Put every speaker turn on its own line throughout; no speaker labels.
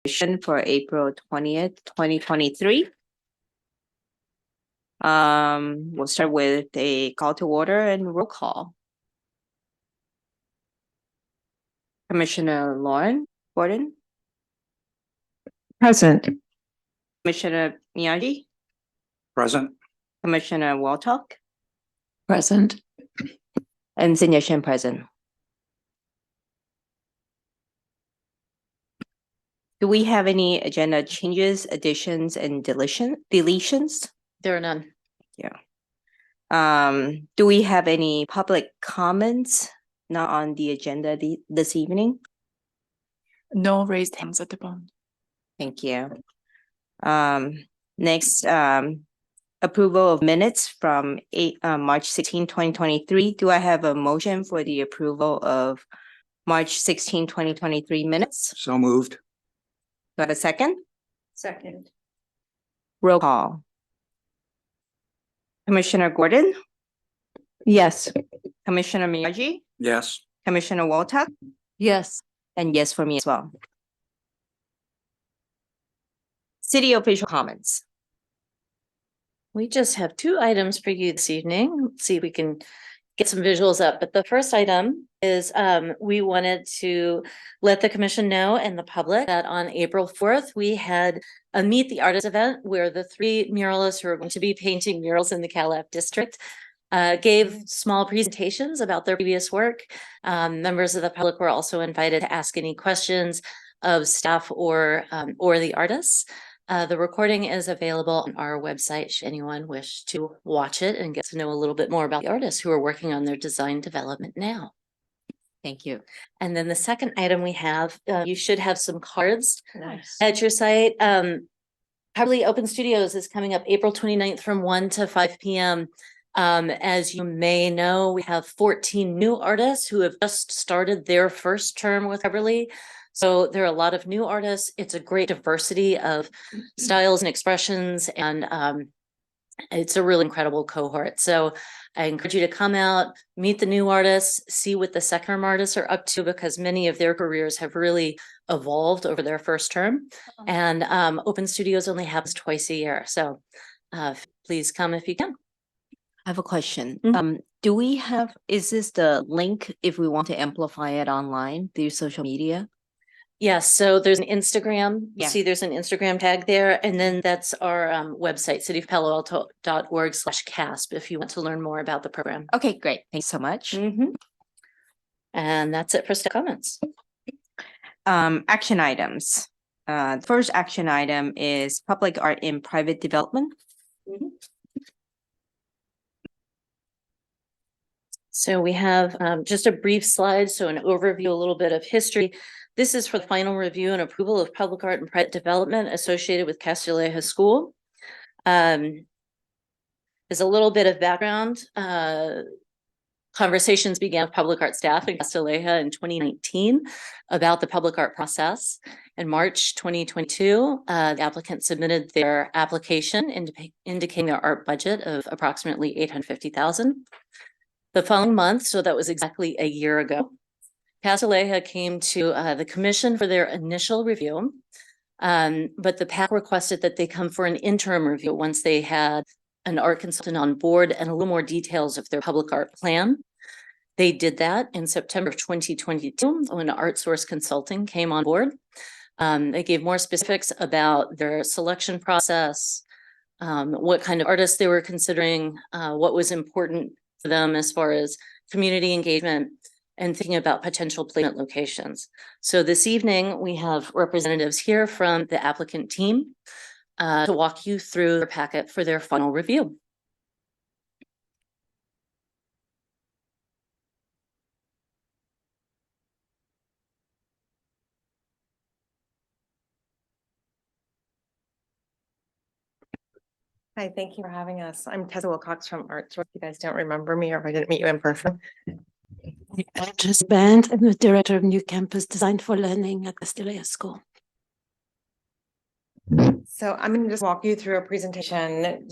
for April 20th, 2023. We'll start with a call to order and roll call. Commissioner Gordon,
Present.
Commissioner Miyagi,
Present.
Commissioner Waltok,
Present.
and Senior Shin present. Do we have any agenda changes, additions, and deletions?
There are none.
Do we have any public comments not on the agenda this evening?
No raised hands at the bottom.
Thank you. Next, approval of minutes from March 16, 2023. Do I have a motion for the approval of March 16, 2023 minutes?
So moved.
Do I have a second?
Second.
Roll call. Commissioner Gordon,
Yes.
Commissioner Miyagi,
Yes.
Commissioner Waltok,
Yes.
and yes for me as well. City official comments.
We just have 2 items for you this evening. Let's see if we can get some visuals up. But the first item is we wanted to let the commission know and the public that on April 4th, we had a Meet the Artist event where the 3 muralists who are going to be painting murals in the Calab district gave small presentations about their previous work. Members of the public were also invited to ask any questions of staff or the artists. The recording is available on our website should anyone wish to watch it and get to know a little bit more about the artists who are working on their design development now.
Thank you.
And then the second item we have, you should have some cards
Nice.
at your site. Probably Open Studios is coming up April 29th from 1 to 5 p.m. As you may know, we have 14 new artists who have just started their first term with Beverly. So there are a lot of new artists. It's a great diversity of styles and expressions, and it's a really incredible cohort. So I encourage you to come out, meet the new artists, see what the second artists are up to, because many of their careers have really evolved over their first term. And Open Studios only happens twice a year. So please come if you can.
I have a question.
Mhm.
Is this the link if we want to amplify it online through social media?
Yes, so there's an Instagram. You
Yeah.
see there's an Instagram tag there, and then that's our website, cityofpaloalto.org/CASP, if you want to learn more about the program.
Okay, great. Thanks so much.
And that's it for staff comments.
Action items. The first action item is public art in private development.
So we have just a brief slide, so an overview, a little bit of history. This is for the final review and approval of public art and private development associated with Castilleja School. There's a little bit of background. Conversations began with public art staff in Castilleja in 2019 about the public art process. In March 2022, the applicant submitted their application indicating their art budget of approximately $850,000. The following month, so that was exactly a year ago, Castilleja came to the commission for their initial review, but the PAC requested that they come for an interim review once they had an art consultant on board and a little more details of their public art plan. They did that in September of 2022 when Art Source Consulting came on board. They gave more specifics about their selection process, what kind of artists they were considering, what was important for them as far as community engagement, and thinking about potential placement locations. So this evening, we have representatives here from the applicant team to walk you through their packet for their final review.
Hi, thank you for having us. I'm Tessa Wilcox from Art Source. If you guys don't remember me or if I didn't meet you in person.
The actress band and the director of New Campus Designed for Learning at Castilleja School.
So I'm going to just walk you through a presentation,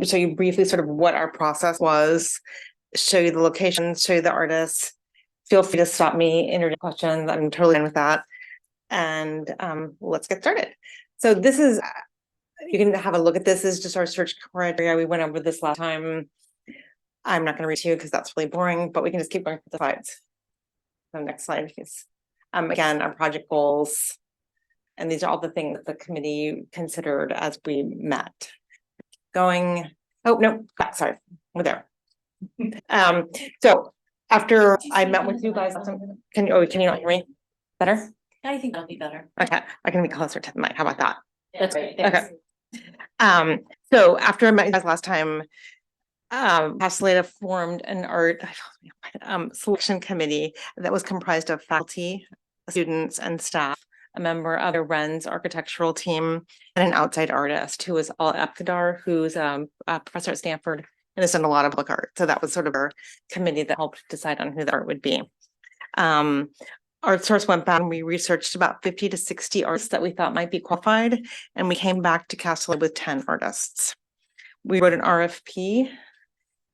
show you briefly sort of what our process was, show you the locations, show you the artists. Feel free to stop me, interject questions. I'm totally fine with that. And let's get started. So this is, you can have a look at this. This is just our search criteria. We went over this last time. I'm not going to read to you because that's really boring, but we can just keep going with the slides. The next slide, please. Again, our project goals. And these are all the things that the committee considered as we met. Going, oh, no, sorry, we're there. So after I met with you guys, can you not hear me better?
I think that'll be better.
Okay, I can be closer to the mic. How about that?
That's great.
Okay. So after I met you guys last time, Castellata formed an art selection committee that was comprised of faculty, students, and staff, a member of the Wren's architectural team, and an outside artist who was Al Apkadar, who's a professor at Stanford and has done a lot of book art. So that was sort of our committee that helped decide on who the art would be. Our source went back and we researched about 50 to 60 artists that we thought might be qualified, and we came back to Castellata with 10 artists. We wrote an RFP,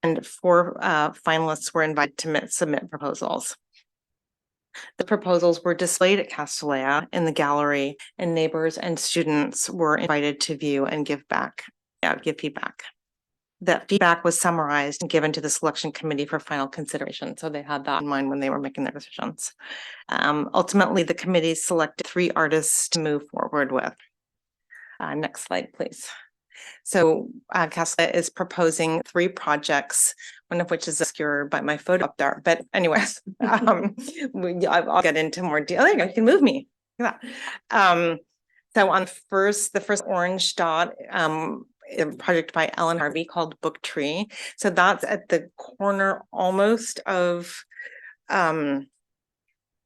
and 4 finalists were invited to submit proposals. The proposals were displayed at Castellata in the gallery, and neighbors and students were invited to view and give feedback. That feedback was summarized and given to the selection committee for final consideration. So they had that in mind when they were making their decisions. Ultimately, the committee selected 3 artists to move forward with. Next slide, please. So Castellata is proposing 3 projects, one of which is obscured by my photo up there. But anyways, I'll get into more detail. There you go, you can move me. Look at that. So on the first orange dot, a project by Ellen Harvey called Book Tree. So that's at the corner almost of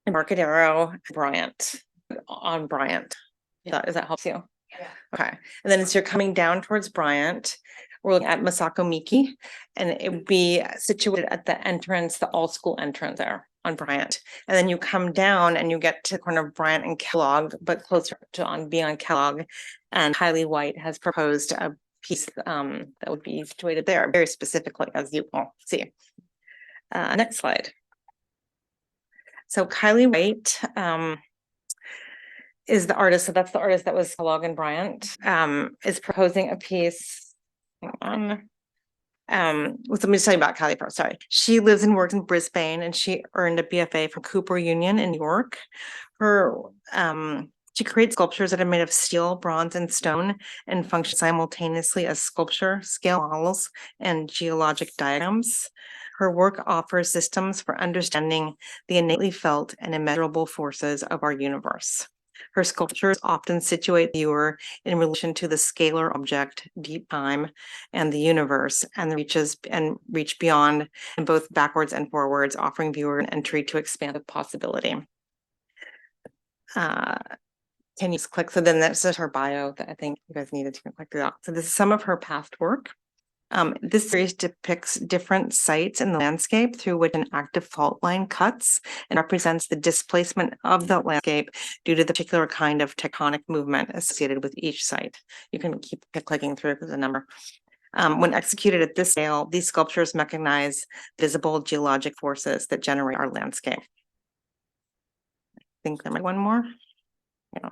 Embarcadero, Bryant, on Bryant. If that helps you. Yeah. Okay. And then as you're coming down towards Bryant, we're looking at Masako Miki, and it would be situated at the entrance, the all school entrance there on Bryant. And then you come down and you get to the corner of Bryant and Kellogg, but closer to being Kellogg. And Kylie White has proposed a piece that would be situated there very specifically, as you will see. Next slide. So Kylie White is the artist. So that's the artist that was Kellogg and Bryant, is proposing a piece. Hang on. Let me just tell you about Kylie first. Sorry. She lives and works in Brisbane, and she earned a BFA from Cooper Union in New York. She creates sculptures that are made of steel, bronze, and stone, and function simultaneously as sculpture, scale models, and geologic diagrams. Her work offers systems for understanding the innately felt and immeasurable forces of our universe. Her sculptures often situate the viewer in relation to the scalar object, deep time, and the universe, and reach beyond in both backwards and forwards, offering viewer an entry to expanded possibility. Can you just click? So then that's just her bio that I think you guys needed to click through that. So this is some of her past work. This series depicts different sites in the landscape through which an active fault line cuts and represents the displacement of the landscape due to the particular kind of tectonic movement associated with each site. You can keep clicking through the number. When executed at this scale, these sculptures mechanize visible geologic forces that generate our landscape. I think there might be one more. Yeah.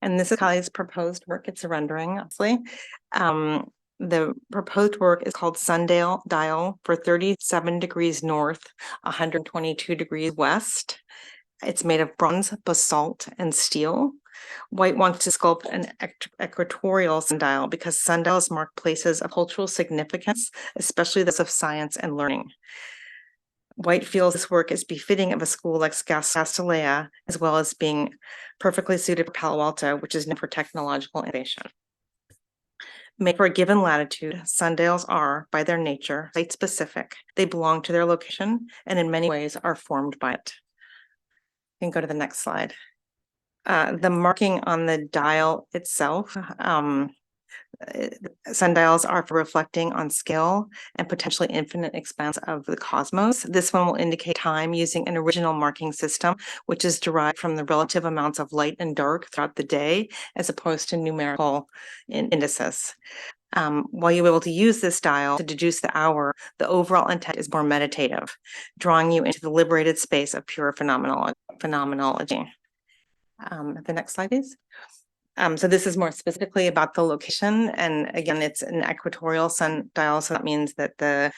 And this is Kylie's proposed work. It's a rendering, obviously. The proposed work is called Sundial for 37 degrees north, 122 degrees west. It's made of bronze, basalt, and steel. White wants to sculpt an equatorial sundial because sundials mark places of cultural significance, especially those of science and learning. White feels this work is befitting of a school like Castellata, as well as being perfectly suited for Palo Alto, which is known for technological innovation. Made for a given latitude, sundials are, by their nature, site-specific. They belong to their location and in many ways are formed by it. You can go to the next slide. The marking on the dial itself, sundials are for reflecting on scale and potentially infinite expanse of the cosmos. This one will indicate time using an original marking system, which is derived from the relative amounts of light and dark throughout the day, as opposed to numerical indices. While you're able to use this dial to deduce the hour, the overall intent is more meditative, drawing you into the liberated space of pure phenomenology. phenomenology. The next slide, please. So this is more specifically about the location, and again, it's an equatorial sundial, so that means that the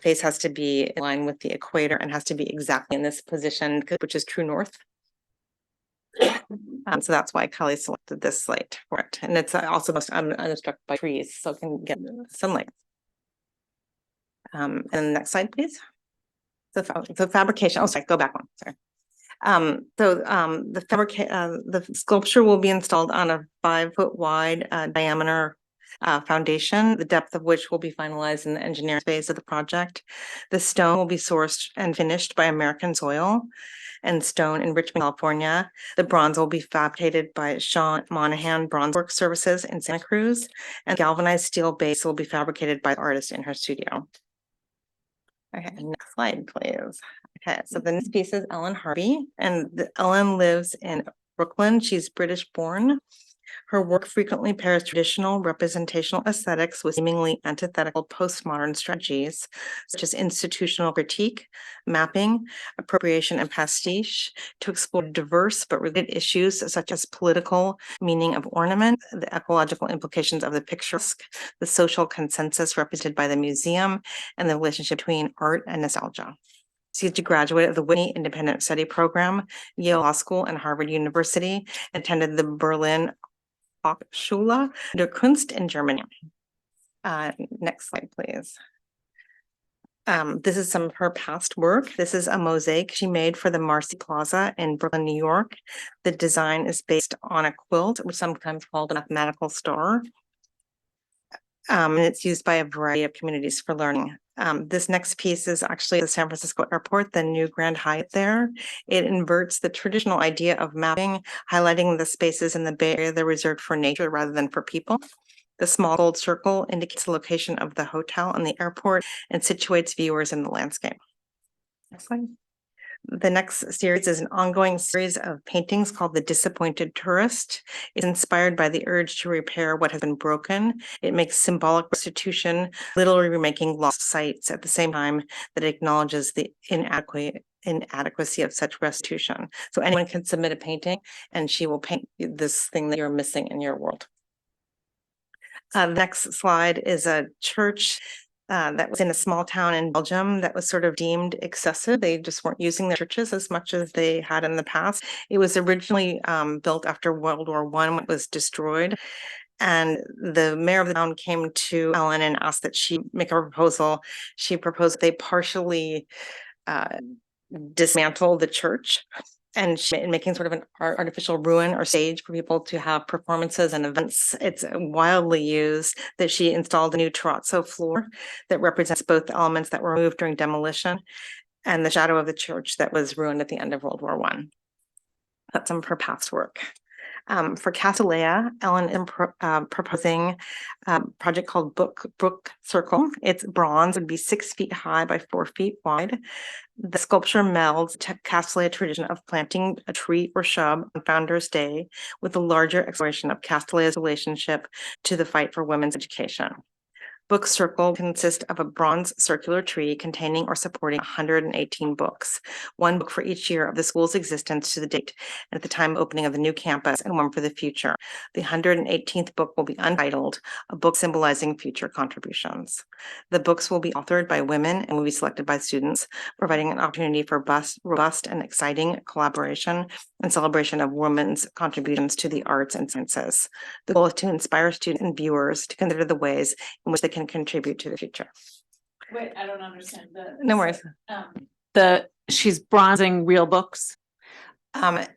face has to be in line with the equator and has to be exactly in this position, which is true north. So that's why Kelly selected this slate for it, and it's also most unobstructed by trees, so it can get sunlight. And the next slide, please. The fabrication. Oh, sorry, go back one. Sorry. The sculpture will be installed on a 5-foot wide diameter foundation, the depth of which will be finalized in the engineering phase of the project. The stone will be sourced and finished by American Soil and Stone in Richmond, California. The bronze will be fabricated by Sean Monahan Bronze Work Services in Santa Cruz, and galvanized steel base will be fabricated by the artist in her studio. Okay, next slide, please. Okay, so the next piece is Ellen Harvey, and Ellen lives in Brooklyn. She's British born. Her work frequently pairs traditional representational aesthetics with seemingly antithetical postmodern strategies, such as institutional critique, mapping, appropriation, and pastiche, to explore diverse but related issues such as political meaning of ornament, the ecological implications of the picturesque, the social consensus represented by the museum, and the relationship between art and nostalgia. She's a graduate of the Whitney Independent Study Program, Yale Law School, and Harvard University, attended the Berlin Hochschule der Kunst in Germany. Next slide, please. This is some of her past work. This is a mosaic she made for the Marcy Plaza in Brooklyn, New York. The design is based on a quilt, which is sometimes called a mathematical star. And it's used by a variety of communities for learning. This next piece is actually the San Francisco Airport, the new Grand Hyatt there. It inverts the traditional idea of mapping, highlighting the spaces in the Bay Area that are reserved for nature rather than for people. The small gold circle indicates the location of the hotel and the airport and situates viewers in the landscape. Next slide. The next series is an ongoing series of paintings called The Disappointed Tourist. It's inspired by the urge to repair what has been broken. It makes symbolic restitution, literally remaking lost sites at the same time that it acknowledges the inadequacy of such restitution. So anyone can submit a painting and she will paint this thing that you're missing in your world. The next slide is a church that was in a small town in Belgium that was sort of deemed excessive. They just weren't using their churches as much as they had in the past. It was originally built after World War I when it was destroyed. And the mayor of the town came to Ellen and asked that she make a proposal. She proposed they partially dismantle the church and making sort of an artificial ruin or stage for people to have performances and events. It's widely used that she installed a new terrazzo floor that represents both the elements that were removed during demolition and the shadow of the church that was ruined at the end of World War I. That's some of her past work. For Cattleya, Ellen is proposing a project called Brook Circle. It's bronze, would be 6 feet high by 4 feet wide. The sculpture melds Cattleya tradition of planting a tree or shrub on Founder's Day with the larger exploration of Cattleya's relationship to the fight for women's education. Book Circle consists of a bronze circular tree containing or supporting 118 books, 1 book for each year of the school's existence to the date and at the time of opening of the new campus, and 1 for the future. The 118th book will be untitled, a book symbolizing future contributions. The books will be authored by women and will be selected by students, providing an opportunity for robust and exciting collaboration and celebration of women's contributions to the arts and sciences. The goal is to inspire students and viewers to consider the ways in which they can contribute to the future.
Wait, I don't understand
No worries.
She's bronzing real books.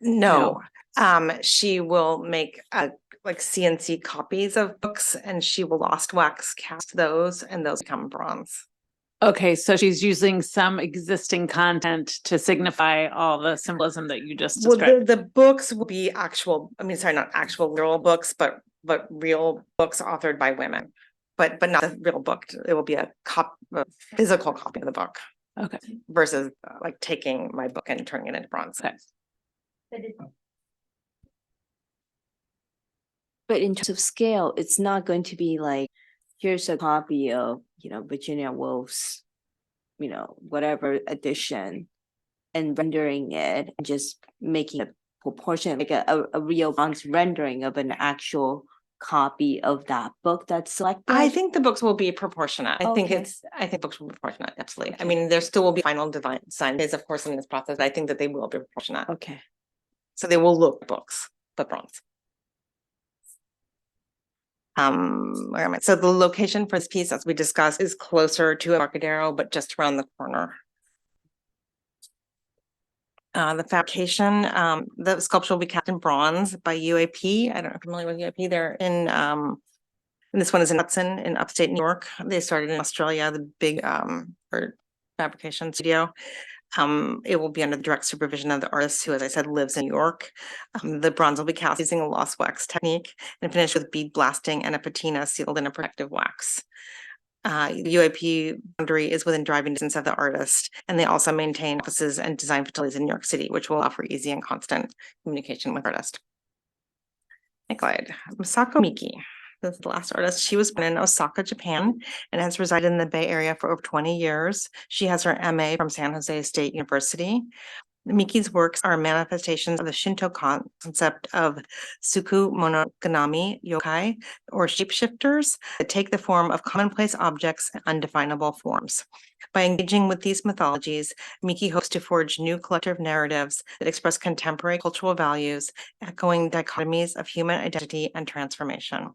No. She will make like CNC copies of books and she will lost wax cast those and those become bronze.
Okay, so she's using some existing content to signify all the symbolism that you just
Well,
described.
the books will be actual, sorry, not actual literal books, but real books authored by women. But not a real book. It will be a physical copy of the book.
Okay.
Versus like taking my book and turning it into bronze.
Okay.
But in terms of scale, it's not going to be like, here's a copy of, Virginia Woolf's, whatever edition. and rendering it, and just making a proportion, like a real bronze rendering of an actual copy of that book that's selected?
I think the books will be proportionate.
Okay.
I think books will be proportionate, absolutely. I
Okay.
mean, there still will be final design phase, of course, in this process. I think that they will be proportionate.
Okay.
So they will look books, but bronze. Where am I? So the location for this piece, as we discussed, is closer to Embarcadero, but just around the corner. The fabrication, the sculpture will be cast in bronze by UAP. I don't know if you're familiar with UAP. They're in, and this one is in Hudson in upstate New York. They started in Australia, the big, for fabrication studio. It will be under the direct supervision of the artist who, as I said, lives in New York. The bronze will be cast using a lost wax technique and finished with bead blasting and a patina sealed in a protective wax. UAP boundary is within driving distance of the artist, and they also maintain offices and design facilities in New York City, which will offer easy and constant communication with artist. Next slide. Misako Miki. This is the last artist. She was born in Osaka, Japan, and has resided in the Bay Area for over 20 years. She has her MA from San Jose State University. Miki's works are manifestations of the Shinto concept of Suku Monoganami yokai, or shapeshifters, that take the form of commonplace objects and undefinable forms. By engaging with these mythologies, Miki hopes to forge new collective narratives that express contemporary cultural values, echoing dichotomies of human identity and transformation.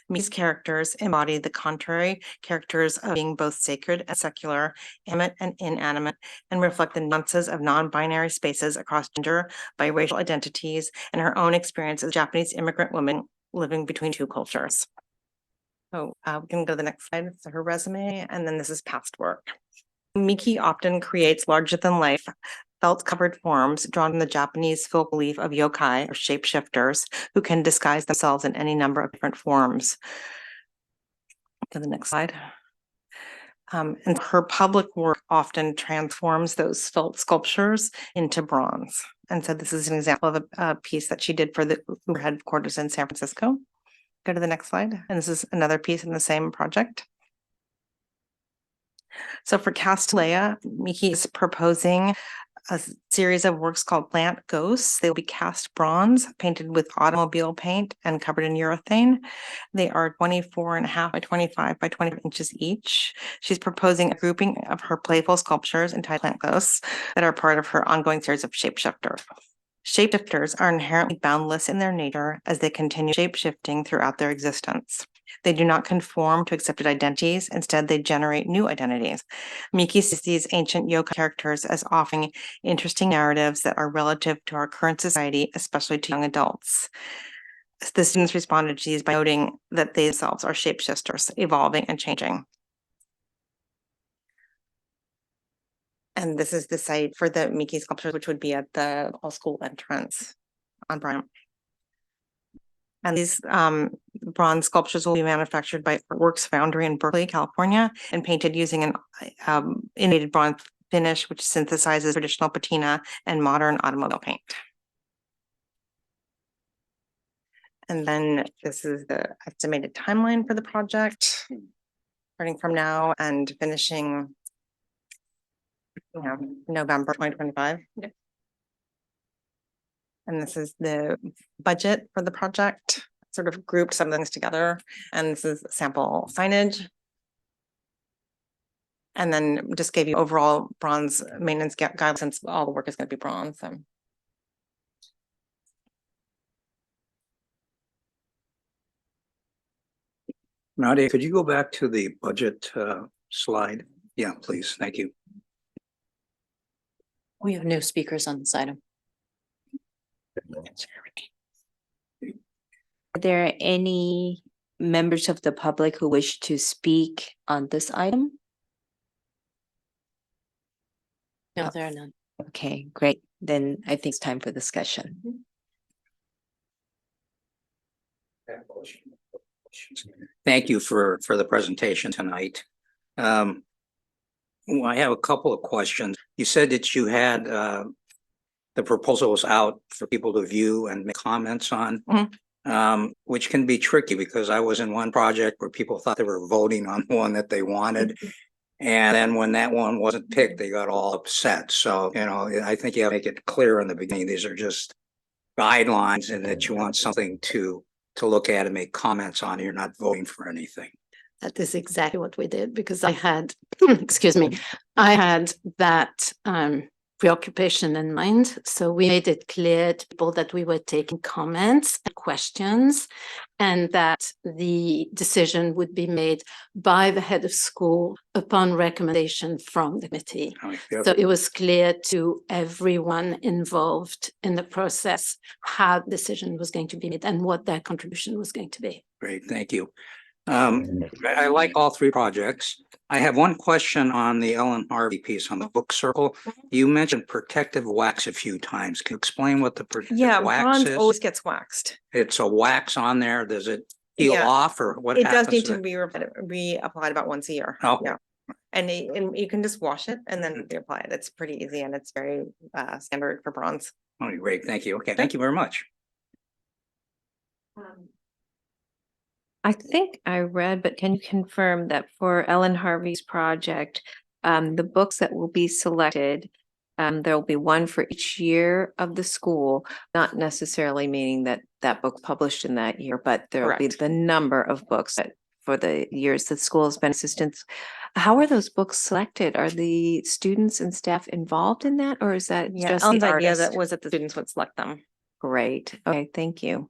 Miki's characters embody the contrary characters of being both sacred and secular, animate and inanimate, and reflect the nuances of non-binary spaces across gender, biracial identities, and her own experience as a Japanese immigrant woman living between two cultures. So we can go to the next slide. So her resume, and then this is past work. Miki often creates larger than life felt covered forms drawn from the Japanese folk belief of yokai, or shapeshifters, who can disguise themselves in any number of different forms. To the next slide. And her public work often transforms those felt sculptures into bronze. And so this is an example of a piece that she did for the Uber headquarters in San Francisco. Go to the next slide. And this is another piece in the same project. So for Castellea, Miki is proposing a series of works called Plant Ghosts. They will be cast bronze, painted with automobile paint and covered in urethane. They are 24.5 by 25 by 20 inches each. She's proposing a grouping of her playful sculptures entitled Plant Ghosts that are part of her ongoing series of Shapeshifter. Shapeshifters are inherently boundless in their nature as they continue shapeshifting throughout their existence. They do not conform to accepted identities. Instead, they generate new identities. Miki sees these ancient yokai characters as offering interesting narratives that are relative to our current society, especially to young adults. The students responded to these by noting that they themselves are shapeshifters, evolving and changing. And this is the site for the Miki sculptures, which would be at the all school entrance on Bryant. And these bronze sculptures will be manufactured by Works Foundry in Berkeley, California, and painted using an innovative bronze finish, which synthesizes traditional patina and modern automobile paint. And then this is the estimated timeline for the project, starting from now and finishing November 2025. And this is the budget for the project, sort of grouped some things together. And this is sample signage. And then just gave you overall bronze maintenance guidelines, since all the work is going to be bronze. So.
Nadia, could you go back to the budget slide? Yeah, please. Thank you.
We have no speakers on this item.
Are there any members of the public who wish to speak on this item?
No, there are none.
Okay, great. Then I think it's time for discussion.
Thank you for the presentation tonight. Well, I have a couple of questions. You said that you had the proposals out for people to view and make comments on, which can be tricky because I was in one project where people thought they were voting on one that they wanted. And then when that one wasn't picked, they got all upset. So, I think you have to make it clear in the beginning, these are just guidelines and that you want something to look at and make comments on. You're not voting for anything.
That is exactly what we did because I had, excuse me, I had that preoccupation in mind. So we made it clear to people that we were taking comments and questions and that the decision would be made by the head of school upon recommendation from the committee. So it was clear to everyone involved in the process how the decision was going to be made and what their contribution was going to be.
Great, thank you. I like all three projects. I have one question on the Ellen Harvey piece on the book circle. You mentioned protective wax a few times. Can you explain what the
Yeah,
protective wax
bronze
is?
always gets waxed.
It's a wax on there. Does it peel
Yeah.
off or what
It does
happens?
need to be reapplied about once a year.
Oh.
Yeah. And you can just wash it and then reapply it. It's pretty easy and it's very standard for bronze.
Oh, great, thank you. Okay, thank you very much.
I think I read, but can you confirm that for Ellen Harvey's project, the books that will be selected, there will be one for each year of the school, not necessarily meaning that that book published in that year, but there will be
Correct.
the number of books that for the years that school has been assistance. How are those books selected? Are the students and staff involved in that, or is that
Yeah,
just
Ellen's
the
idea
artist?
that was that the students would select them.
Great. Okay, thank you.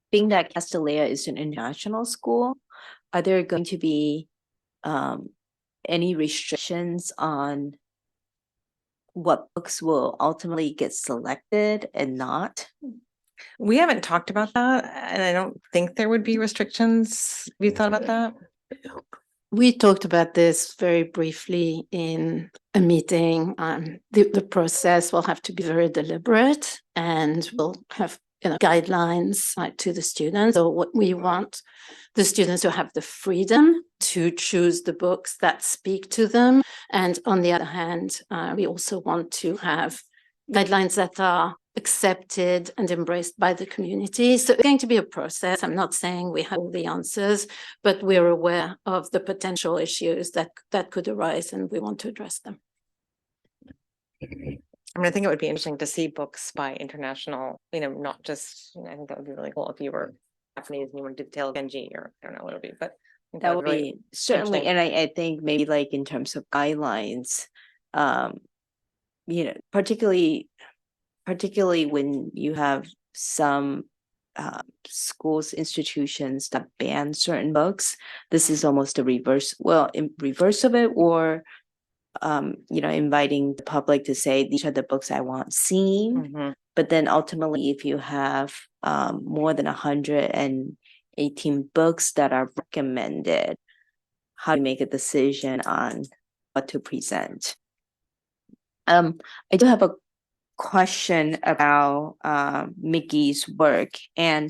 Being that Castellia is an international school, are there going to be any restrictions on what books will ultimately get selected and not?
We haven't talked about that and I don't think there would be restrictions. Have you thought about that?
We talked about this very briefly in a meeting. The process will have to be very deliberate and we'll have guidelines to the students. So what we want the students to have the freedom to choose the books that speak to them. And on the other hand, we also want to have guidelines that are accepted and embraced by the community. So it's going to be a process. I'm not saying we have all the answers, but we're aware of the potential issues that could arise and we want to address them.
I mean, I think it would be interesting to see books by international, not just, I think that would be really cool if you were Japanese and you wanted to do the Tale of Genji or I don't know what it would be, but I think
That would
really
be certainly,
interesting.
and I think maybe like in terms of guidelines, particularly when you have some schools, institutions that ban certain books, this is almost a reverse, in reverse of it, or inviting the public to say, these are the books I want seen.
Mhm.
But then ultimately, if you have more than 118 books that are recommended, how do you make a decision on what to present? I do have a question about Mickey's work, and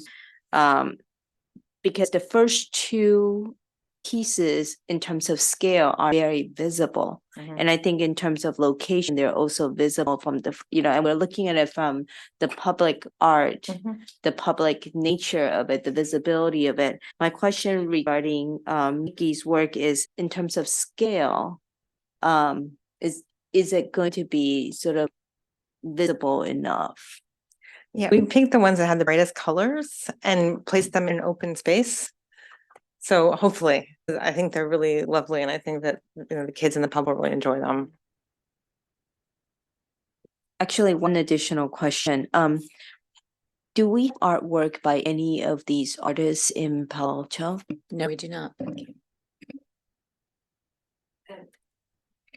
because the first two pieces in terms of scale are very visible.
Mhm.
And I think in terms of location, they're also visible from the, and we're looking at it from the public art,
Mhm.
the public nature of it, the visibility of it. My question regarding Mickey's work is in terms of scale, is it going to be sort of visible enough?
Yeah, we picked the ones that had the brightest colors and placed them in open space. So hopefully, I think they're really lovely and I think that the kids in the pub will really enjoy them.
Actually, one additional question. Do we have artwork by any of these artists in Palo Alto?
No, we do not.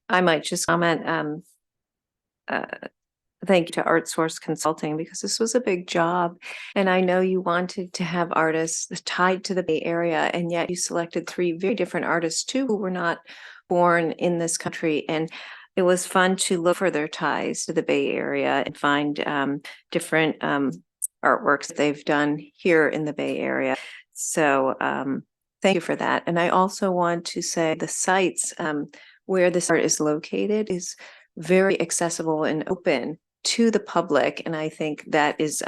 I might just comment, thank you to Art Source Consulting because this was a big job. And I know you wanted to have artists tied to the Bay Area, and yet you selected 3 very different artists too, who were not born in this country. And it was fun to look for their ties to the Bay Area and find different artworks that they've done here in the Bay Area. So thank you for that. And I also want to say the sites where this art is located is very accessible and open to the public. And I think that is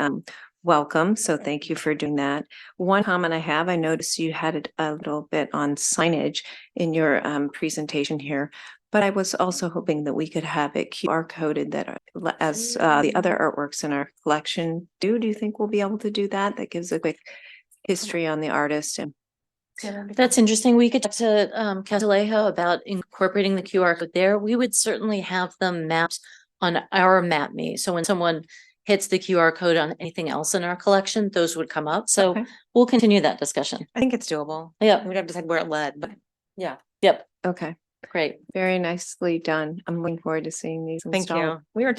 welcome. So thank you for doing that. One comment I have, I noticed you had it a little bit on signage in your presentation here. But I was also hoping that we could have it QR coded that as the other artworks in our collection do. Do you think we'll be able to do that? That gives a quick history on the artist and
That's interesting. We could talk to Castillejo about incorporating the QR code there. We would certainly have them mapped on our map me. So when someone hits the QR code on anything else in our collection, those would come up. So
Okay.
we'll continue that discussion.
I think it's doable.
Yeah.
We'd have to decide where it led, but yeah.
Yep.
okay,
Great.
very nicely done. I'm looking forward to seeing these
Thank
installed.
you. We were.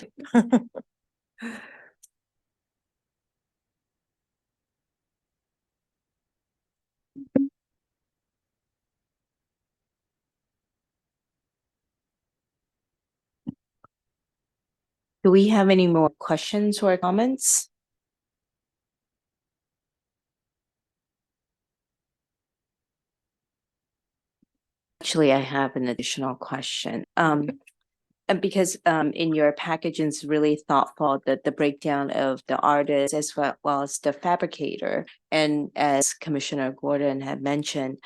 Do we have any more questions or comments? Actually, I have an additional question. And because in your packaging is really thoughtful that the breakdown of the artist as well as the fabricator. And as Commissioner Gordon had mentioned,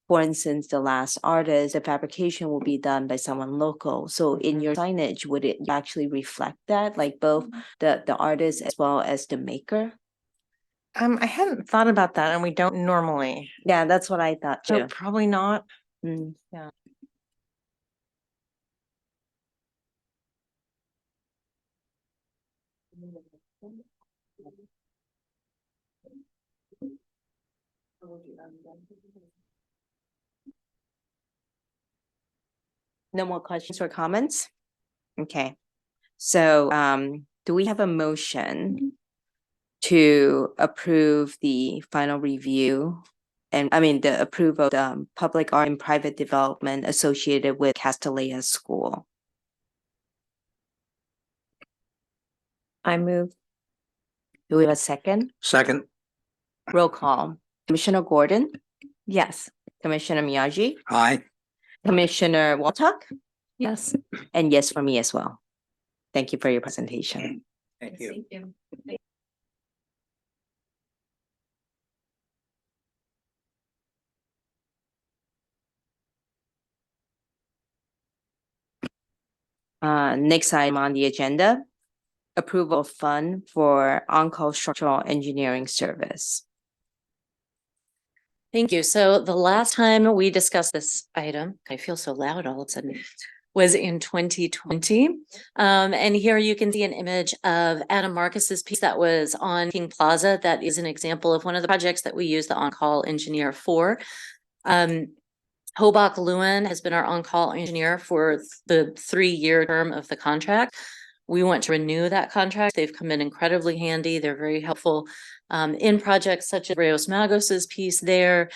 for instance, the last artist, the fabrication will be done by someone local. So in your signage, would it actually reflect that, like both the artist as well as the maker?
I hadn't thought about that and we don't normally.
Yeah, that's what I thought
So
too.
probably not.
Mm. No more questions or comments? Okay. So do we have a motion to approve the final review? And I mean, the approval of the public art and private development associated with Castanea School.
I move.
Do we have a second?
Second,
Roll call. Commissioner Gordon,
Yes.
Commissioner Miyagi,
aye.
Commissioner Waltuck,
Yes.
and yes for me as well. Thank you for your presentation.
Thank you.
Next item on the agenda, approval of fund for on-call structural engineering service.
Thank you. So the last time we discussed this item, I feel so loud all of a sudden, was in 2020. And here you can see an image of Adam Marcus's piece that was on King Plaza. That is an example of one of the projects that we use the on-call engineer for. Hobach Lewin has been our on-call engineer for the 3-year term of the contract. We want to renew that contract. They've come in incredibly handy. They're very helpful in projects such as Reyes Magos's piece there.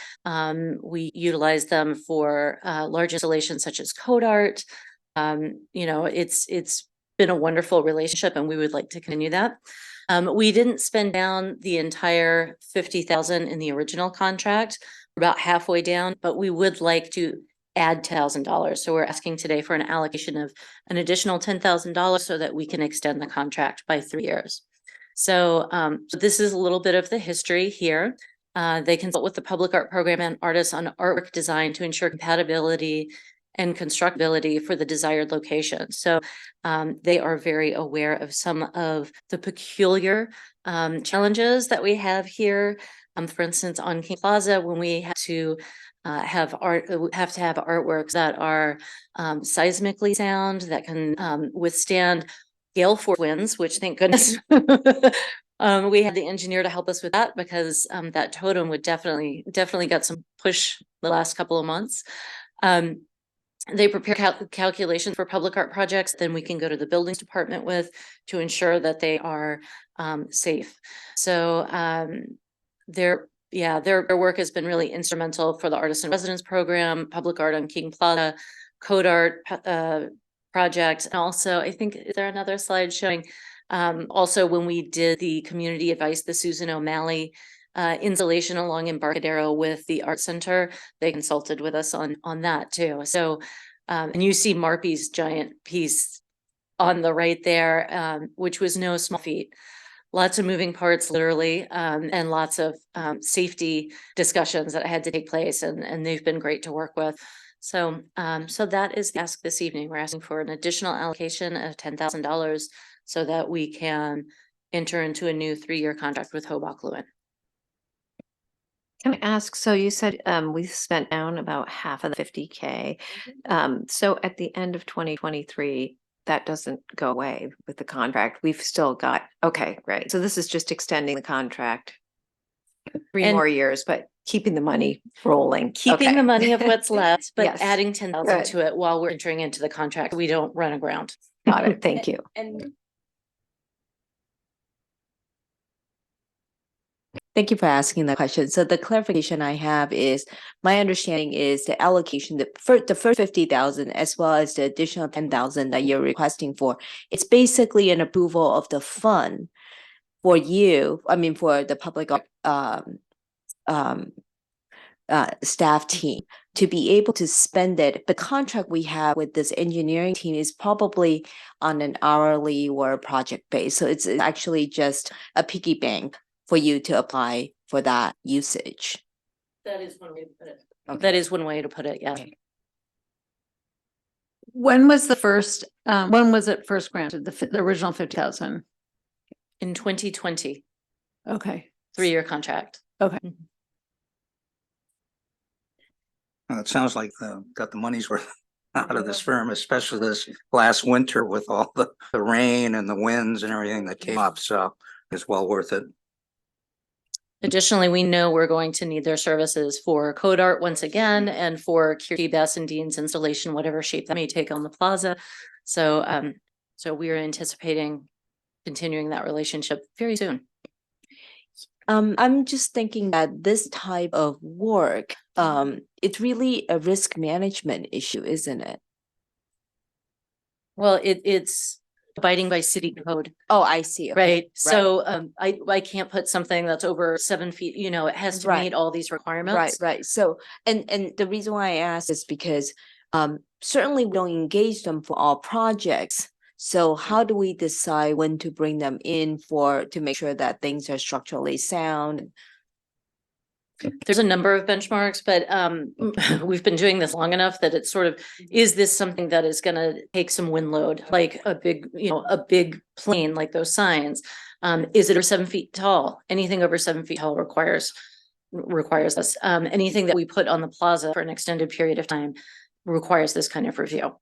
We utilize them for large installations such as code art. You know, it's been a wonderful relationship and we would like to continue that. We didn't spend down the entire 50,000 in the original contract. We're about halfway down, but we would like to add $10,000. So we're asking today for an allocation of an additional $10,000 so that we can extend the contract by 3 years. So this is a little bit of the history here. They consult with the public art program and artists on artwork design to ensure compatibility and constructability for the desired location. So they are very aware of some of the peculiar challenges that we have here. For instance, on King Plaza, when we have to have artworks that are seismically sound, that can withstand gale force winds, which thank goodness we had the engineer to help us with that because that totem would definitely got some push the last couple of months. They prepare calculations for public art projects, then we can go to the buildings department with to ensure that they are safe. So their work has been really instrumental for the Artist in Residence program, public art on King Plaza, code art project. And also, I think, is there another slide showing also when we did the community advice, the Susan O'Malley installation along Embarcadero with the Art Center, they consulted with us on that too. So, and you see Marpy's giant piece on the right there, which was no small feat. lots of moving parts, literally, and lots of safety discussions that had to take place, and they've been great to work with. So, so that is the ask this evening. We're asking for an additional allocation of $10,000 so that we can enter into a new 3-year contract with Hobach Lewin.
Can I ask, so you said we've spent down about half of the 50K. So at the end of 2023, that doesn't go away with the contract. We've still got, okay, great. So this is just extending the contract 3
And-
more years, but keeping the money rolling.
Keeping
Okay.
the money of what's left, but
Yes.
adding 10,000
Good.
to it while we're entering into the contract. We don't run aground.
Got it. Thank you.
And thank you for asking that question. So the clarification I have is, my understanding is the allocation, the first 50,000 as well as the additional 10,000 that you're requesting for, it's basically an approval of the fund for you, I mean, for the public staff team to be able to spend it. The contract we have with this engineering team is probably on an hourly or project base. So it's actually just a piggy bank for you to apply for that usage.
That is one way to put it.
Okay.
That is one way to put it, yeah.
When was the first, when was it first granted, the original 50,000?
In 2020,
Okay,
3-year contract.
okay.
It sounds like got the money's worth out of this firm, especially this last winter with all the rain and the winds and everything that came up. So it's well worth it.
Additionally, we know we're going to need their services for code art once again and for Key Bass and Dean's installation, whatever shape that may take on the plaza. So, so we are anticipating continuing that relationship very soon.
I'm just thinking that this type of work, it's really a risk management issue, isn't it?
Well, it's abiding by city code,
Oh, I see. Okay.
right? So, I can't put something that's over 7 feet, you know, it has to
Right.
meet all these requirements.
Right, right. So, and the reason why I ask is because certainly we don't engage them for all projects. So how do we decide when to bring them in to make sure that things are structurally sound?
There's a number of benchmarks, but we've been doing this long enough that it's sort of, is this something that is gonna take some wind load, like a big, you know, a big plane like those signs? Is it over 7 feet tall? Anything over 7 feet tall requires us. Anything that we put on the plaza for an extended period of time requires this kind of review.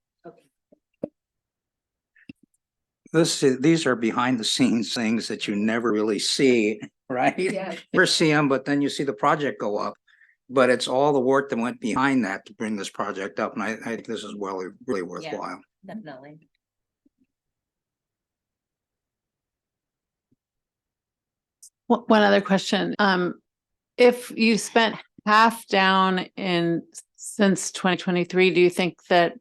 These are behind the scenes things that you never really see, right?
Yeah.
You never see them, but then you see the project go up. But it's all the work that went behind that to bring this project up. And I think this is really worthwhile.
Definitely.
One other question. If you spent half down since 2023, do you think that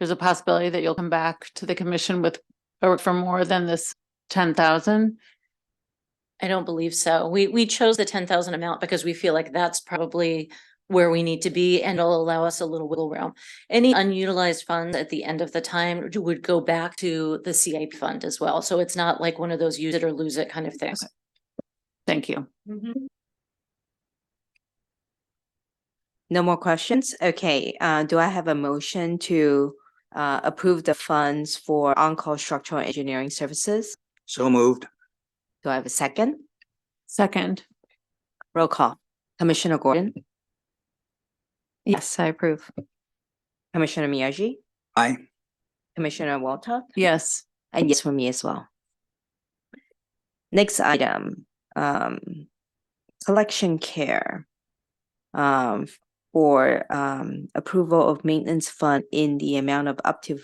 there's a possibility that you'll come back to the commission with or for more than this 10,000?
I don't believe so. We chose the 10,000 amount because we feel like that's probably where we need to be and it'll allow us a little wiggle room. Any unutilized funds at the end of the time would go back to the CIP fund as well. So it's not like one of those use it or lose it kind of things.
Okay. Thank you.
No more questions? Okay, do I have a motion to approve the funds for on-call structural engineering services?
So moved.
Do I have a second?
Second,
Roll call. Commissioner Gordon,
Yes, I approve.
Commissioner Miyagi,
Aye.
Commissioner Walter,
yes.
and yes for me as well. Next item, collection care. For approval of maintenance fund in the amount of up to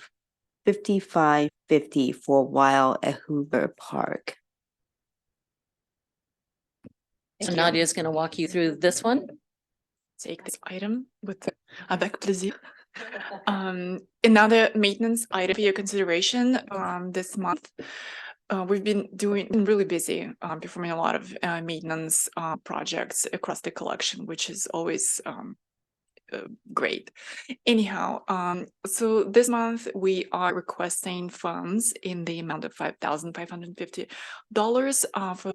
$55.50 for a while at Hoover Park.
So Nadia is going to walk you through this one.
Take this item avec plaisir. Another maintenance item for your consideration this month. We've been really busy performing a lot of maintenance projects across the collection, which is always great. Anyhow, so this month we are requesting funds in the amount of $5,550 for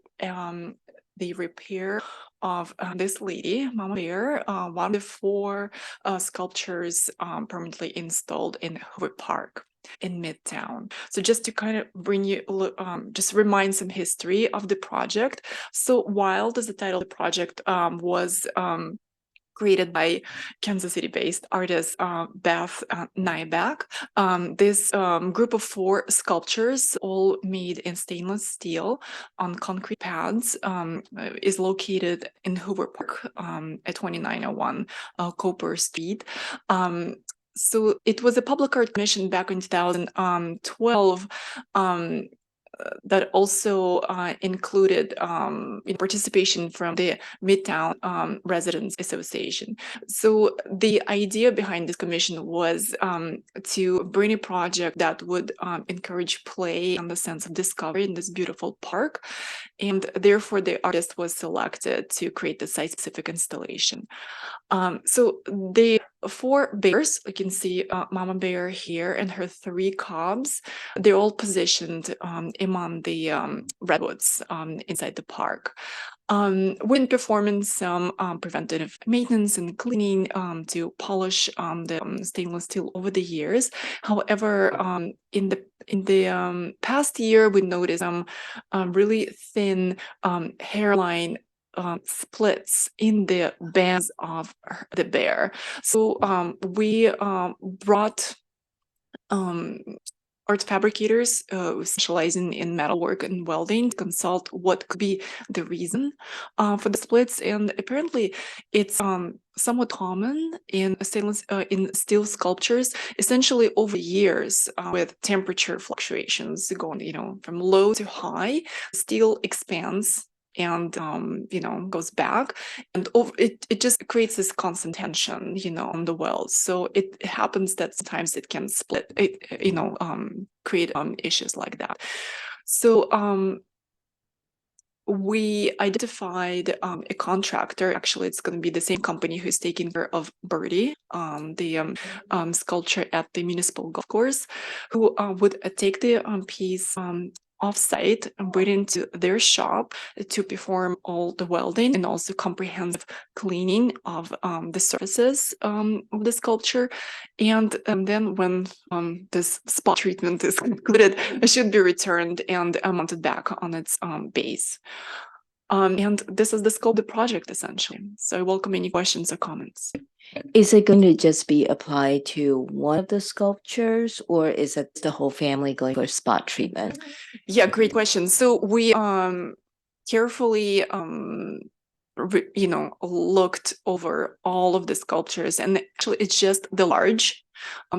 the repair of this lady, Mama Bear, one of the four sculptures permanently installed in Hoover Park in Midtown. So just to kind of bring you, just remind some history of the project. So Wild, as the title of the project, was created by Kansas City-based artist Beth Nyback. This group of four sculptures, all made in stainless steel on concrete pads, is located in Hoover Park at 2901 Cooper Street. So it was a public art commission back in 2012 that also included participation from the Midtown Residents Association. So the idea behind this commission was to bring a project that would encourage play and the sense of discovery in this beautiful park. And therefore, the artist was selected to create the site-specific installation. So the four bears, you can see Mama Bear here and her three cubs, they're all positioned among the redwoods inside the park. We're performing some preventative maintenance and cleaning to polish the stainless steel over the years. However, in the past year, we noticed some really thin hairline splits in the bands of the bear. So we brought art fabricators specializing in metalwork and welding to consult what could be the reason for the splits. And apparently it's somewhat common in steel sculptures, essentially over years with temperature fluctuations going, from low to high. Steel expands and goes back, and it just creates this constant tension on the welds. So it happens that sometimes it can split, create issues like that. So we identified a contractor. Actually, it's going to be the same company who's taking care of Birdie, the sculpture at the municipal golf course, who would take the piece off-site and bring it into their shop to perform all the welding and also comprehensive cleaning of the surfaces of the sculpture. And then when this spot treatment is concluded, it should be returned and mounted back on its base. And this is the scope of the project, essentially. So I welcome any questions or comments.
Is it going to just be applied to one of the sculptures, or is it the whole family going for spot treatment?
Yeah, great question. So we carefully looked over all of the sculptures, and actually it's just the large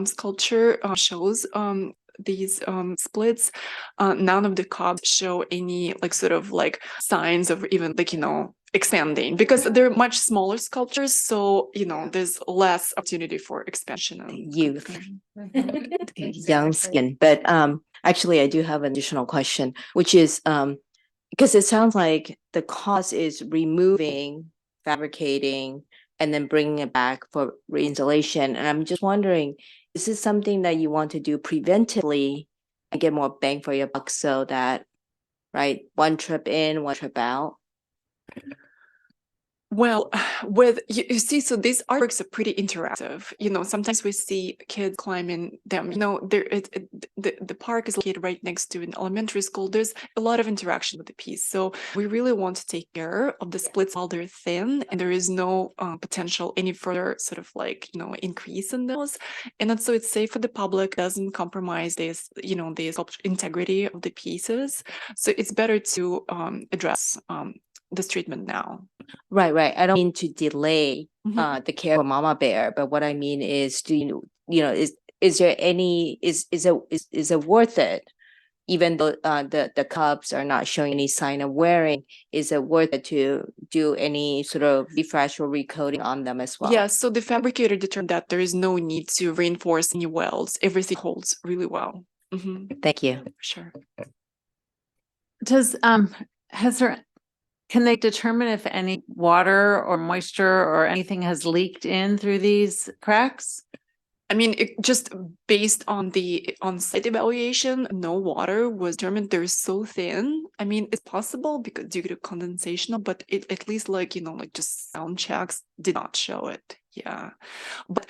sculpture shows these splits. None of the cubs show any signs of even expanding, because they're much smaller sculptures, so there's less opportunity for expansion and
Youth. Young skin. But actually I do have an additional question, which is because it sounds like the cost is removing, fabricating, and then bringing it back for reinstallation. And I'm just wondering, is this something that you want to do preventively and get more bang for your buck, so that, right, one trip in, one trip out?
Well, you see, so these artworks are pretty interactive. Sometimes we see kids climbing them. The park is located right next to an elementary school. There's a lot of interaction with the piece. So we really want to take care of the splits while they're thin, and there is no potential any further increase in those. And so it's safe for the public, doesn't compromise the integrity of the pieces. So it's better to address this treatment now.
Right. I don't mean to delay
Mhm.
the care for Mama Bear, but what I mean is, is there any, is it worth it? Even though the cubs are not showing any sign of wearing, is it worth it to do any sort of refresh or recoating on them as well?
Yeah, so the fabricator determined that there is no need to reinforce any welds. Everything holds really well.
Thank you.
Sure.
Has there Can they determine if any water or moisture or anything has leaked in through these cracks?
I mean, it just based on the on-site evaluation, no water was determined. They're so thin. I mean, it's possible because due to condensation, but it at least like, like just sound checks did not show it. Yeah. But,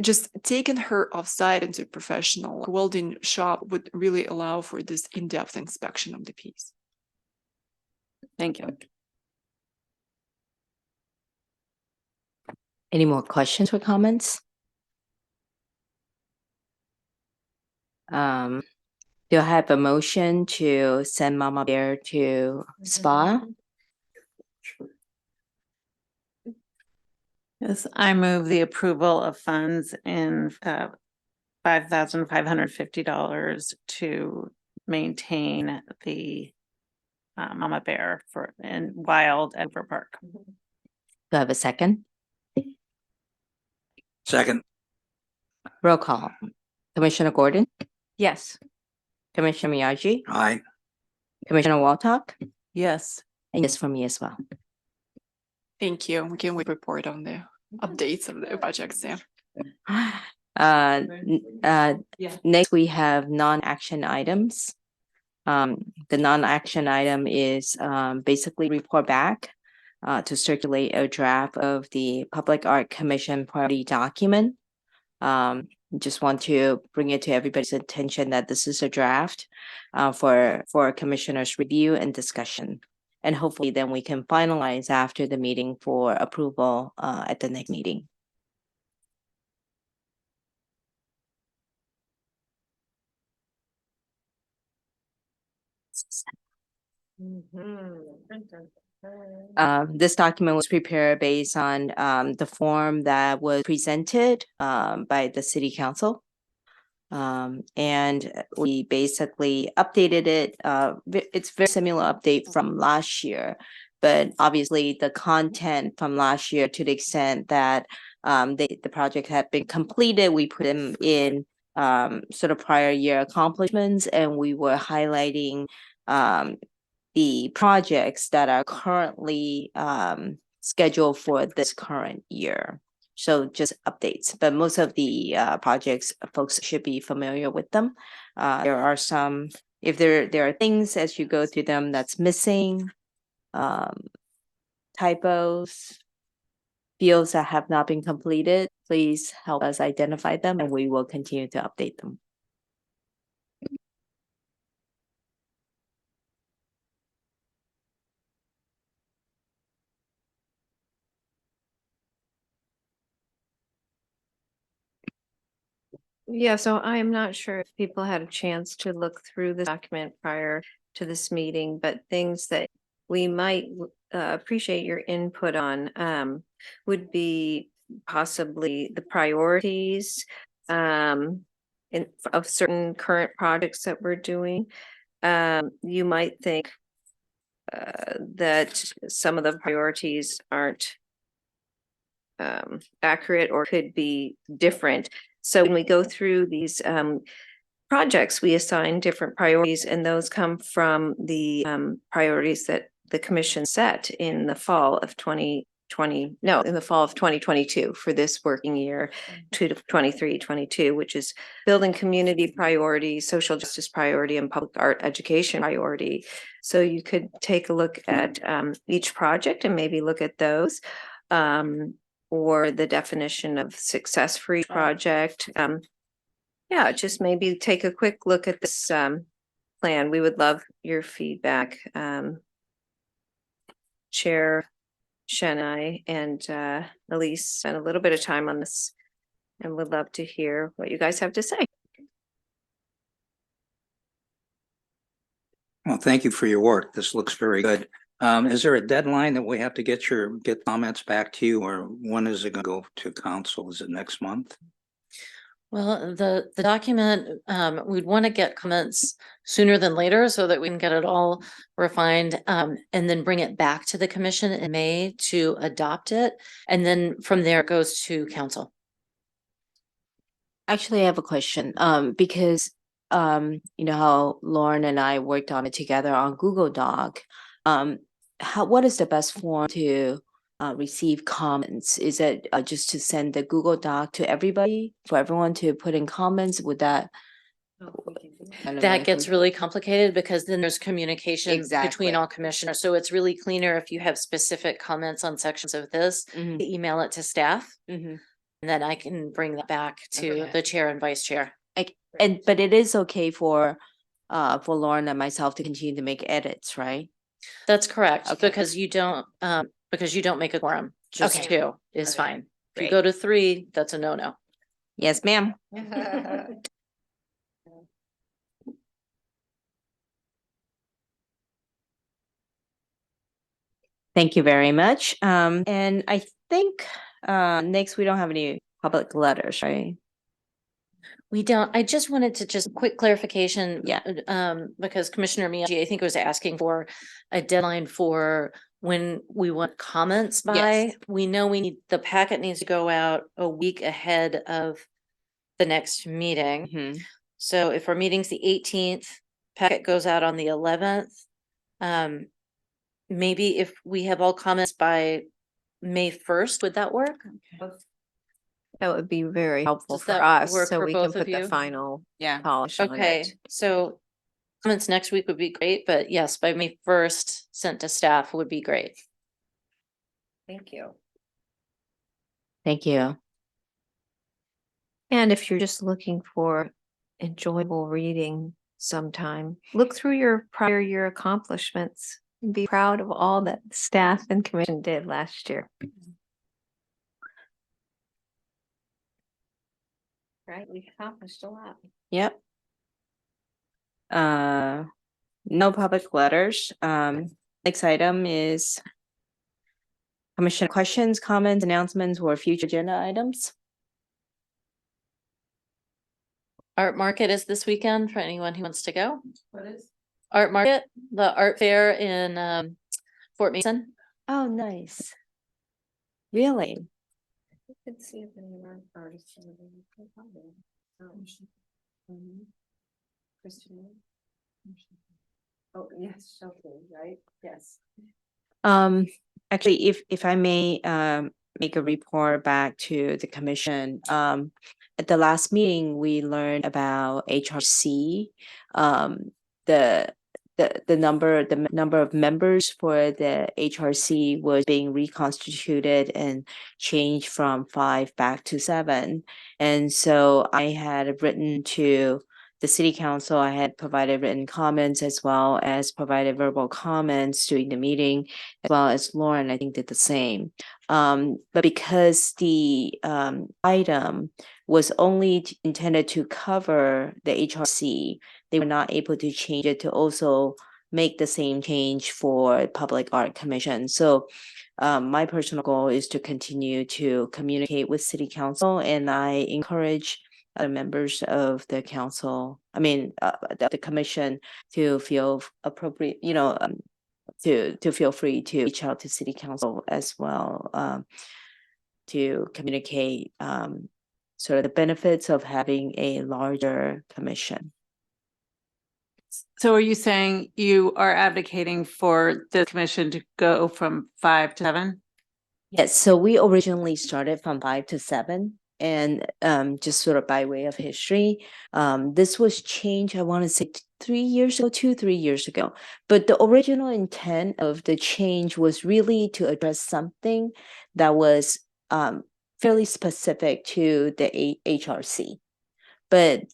just taking her offsite into a professional welding shop would really allow for this in-depth inspection of the piece.
Thank you.
Any more questions or comments? Do I have a motion to send Mama Bear to spa?
Yes, I move the approval of funds in $5,550 to maintain the Mama Bear in Wild and for Park.
Do I have a second?
Second,
Roll call. Commissioner Gordon,
Yes.
Commissioner Miyagi,
aye.
Commissioner Waltok,
Yes.
and yes for me as well.
Thank you. We can report on the updates of the projects. Yeah.
Next, we have non-action items. The non-action item is basically report back to circulate a draft of the Public Art Commission priority document. Just want to bring it to everybody's attention that this is a draft for commissioners' review and discussion. And hopefully then we can finalize after the meeting for approval at the next meeting. This document was prepared based on the form that was presented by the city council. And we basically updated it. It's very similar update from last year, but obviously the content from last year, to the extent that the project had been completed, we put them in sort of prior year accomplishments, and we were highlighting the projects that are currently scheduled for this current year. So just updates, but most of the projects, folks should be familiar with them. There are some, if there are things as you go through them that's missing, typos, fields that have not been completed, please help us identify them and we will continue to update them.
Yeah, so I am not sure if people had a chance to look through the document prior to this meeting, but things that we might appreciate your input on would be possibly the priorities of certain current projects that we're doing. You might think that some of the priorities aren't accurate or could be different. So when we go through these projects, we assign different priorities, and those come from the priorities that the commission set in the fall of 2022 for this working year, 23-22, which is building community priority, social justice priority, and public art education priority. So you could take a look at each project and maybe look at those. Or the definition of success for each project. Yeah, just maybe take a quick look at this plan. We would love your feedback. Chair Chennai and Elise spent a little bit of time on this and would love to hear what you guys have to say.
Well, thank you for your work. This looks very good. Is there a deadline that we have to get comments back to you, or when is it going to go to council? Is it next month?
Well, the document, we'd want to get comments sooner than later so that we can get it all refined and then bring it back to the commission in May to adopt it. And then from there it goes to council.
Actually, I have a question, because you know how Lauren and I worked on it together on Google Doc. what is the best form to receive comments? Is it just to send the Google Doc to everybody, for everyone to put in comments? Would that? I don't know
That
if
gets
we-
really complicated because then there's communication
Exactly.
between all commissioners. So it's really cleaner if you have specific comments on sections of this,
Mhm,
email it to staff.
mhm.
And then I can bring that back to
Okay.
the chair and vice chair.
But it is okay for Lauren and myself to continue to make edits, right?
That's correct,
Okay.
because you don't make a quorum, just
Okay.
two is
Okay.
fine. If you
Great.
go to three, that's a no-no.
Yes, ma'am. Thank you very much. And I think next we don't have any public letters, right?
We don't, I just wanted to just quick clarification.
Yeah.
Because Commissioner Miyagi, I think was asking for a deadline for when we want comments by.
Yes.
We know the packet needs to go out a week ahead of the next meeting.
Mhm.
So if our meeting's the 18th, packet goes out on the 11th. Maybe if we have all comments by May 1st, would that work?
That would be very helpful
Does
for
that
us,
work
so
for
we can
both of
put the
you?
final
Yeah.
polish on
Okay,
it.
so comments next week would be great, but yes, by May 1st, sent to staff would be great.
Thank you.
Thank you.
And if you're just looking for enjoyable reading sometime, look through your prior year accomplishments and be proud of all that staff and commission did last year. Right, we accomplished a lot.
Yep. No public letters. Next item is commission questions, comments, announcements, or future agenda items.
Art market is this weekend for anyone who wants to go. What is? Art market, the art fair in Fort Mason.
Oh, nice. Really?
Let's see if any of our artists are Oh, yes, okay, right, yes.
Actually, if I may, make a report back to the commission, at the last meeting, we learned about HRC. The number of members for the HRC was being reconstituted and changed from 5 back to 7. And so I had written to the city council. I had provided written comments as well as provided verbal comments during the meeting, as well as Lauren, I think, did the same. But because the item was only intended to cover the HRC, they were not able to change it to also make the same change for Public Art Commission. So my personal goal is to continue to communicate with City Council, and I encourage other members of the council, the commission, to feel appropriate, to feel free to reach out to City Council as well, to communicate sort of the benefits of having a larger commission.
So are you saying you are advocating for the commission to go from 5 to 7?
Yes, so we originally started from 5 to 7. And just sort of by way of history, this was changed, I want to say 3 years ago, 3 years ago. But the original intent of the change was really to address something that was fairly specific to the HRC. But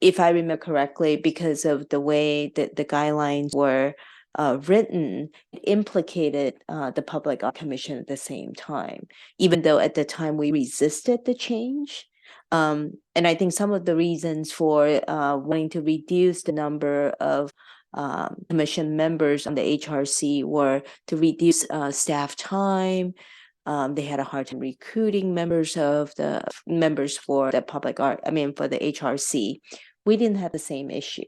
if I remember correctly, because of the way that the guidelines were written, it implicated the Public Art Commission at the same time, even though at the time we resisted the change. And I think some of the reasons for wanting to reduce the number of commission members on the HRC were to reduce staff time. They had a hard time recruiting members for the public art, for the HRC. We didn't have the same issue.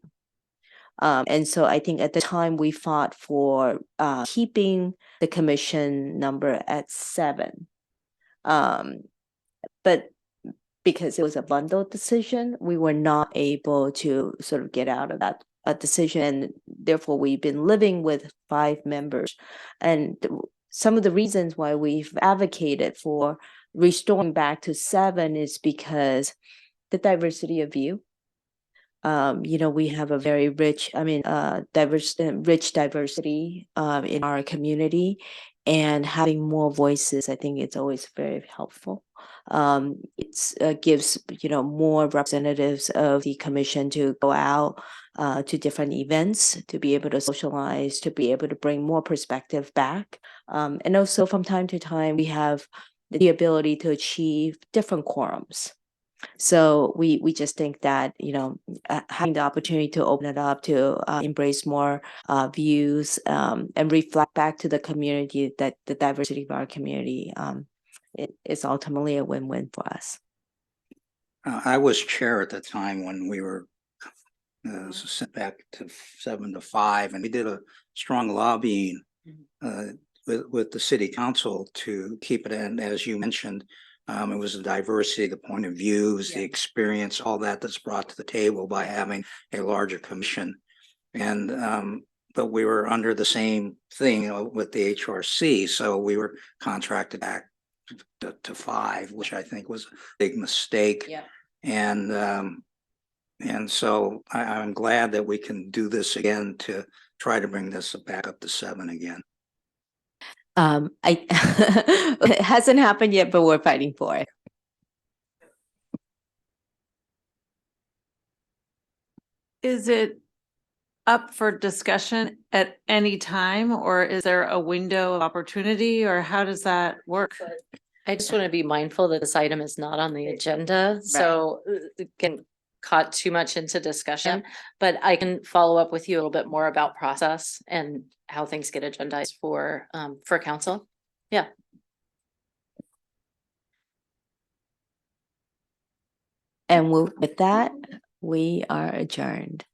And so I think at the time we fought for keeping the commission number at 7. But because it was a bundled decision, we were not able to sort of get out of that a decision. And therefore, we've been living with 5 members. And some of the reasons why we've advocated for restoring back to 7 is because the diversity of view. We have a very rich, rich diversity in our community, and having more voices, I think it's always very helpful. It's gives more representatives of the commission to go out to different events, to be able to socialize, to be able to bring more perspective back, and also from time to time we have the ability to achieve different quorums. So we just think that having the opportunity to open it up to embrace more views and reflect back to the community, that the diversity of our community, it is ultimately a win-win for us.
I was chair at the time when we were sent back to 7 to 5, and we did a strong lobbying with the city council to keep it in, as you mentioned. It was the diversity, the point of views, the experience, all that's brought to the table by having a larger commission. And but we were under the same thing with the HRC, so we were contracted back to 5, which I think was a big mistake.
Yeah.
And so I'm glad that we can do this again to try to bring this back up to 7 again.
It hasn't happened yet, but we're fighting for it.
Is it up for discussion at any time, or is there a window of opportunity, or how does that work?
I just want to be mindful that this item is not on the agenda, so it can caught too much into discussion. But I can follow up with you a little bit more about process and how things get agendized for council. Yeah.
And with that, we are adjourned.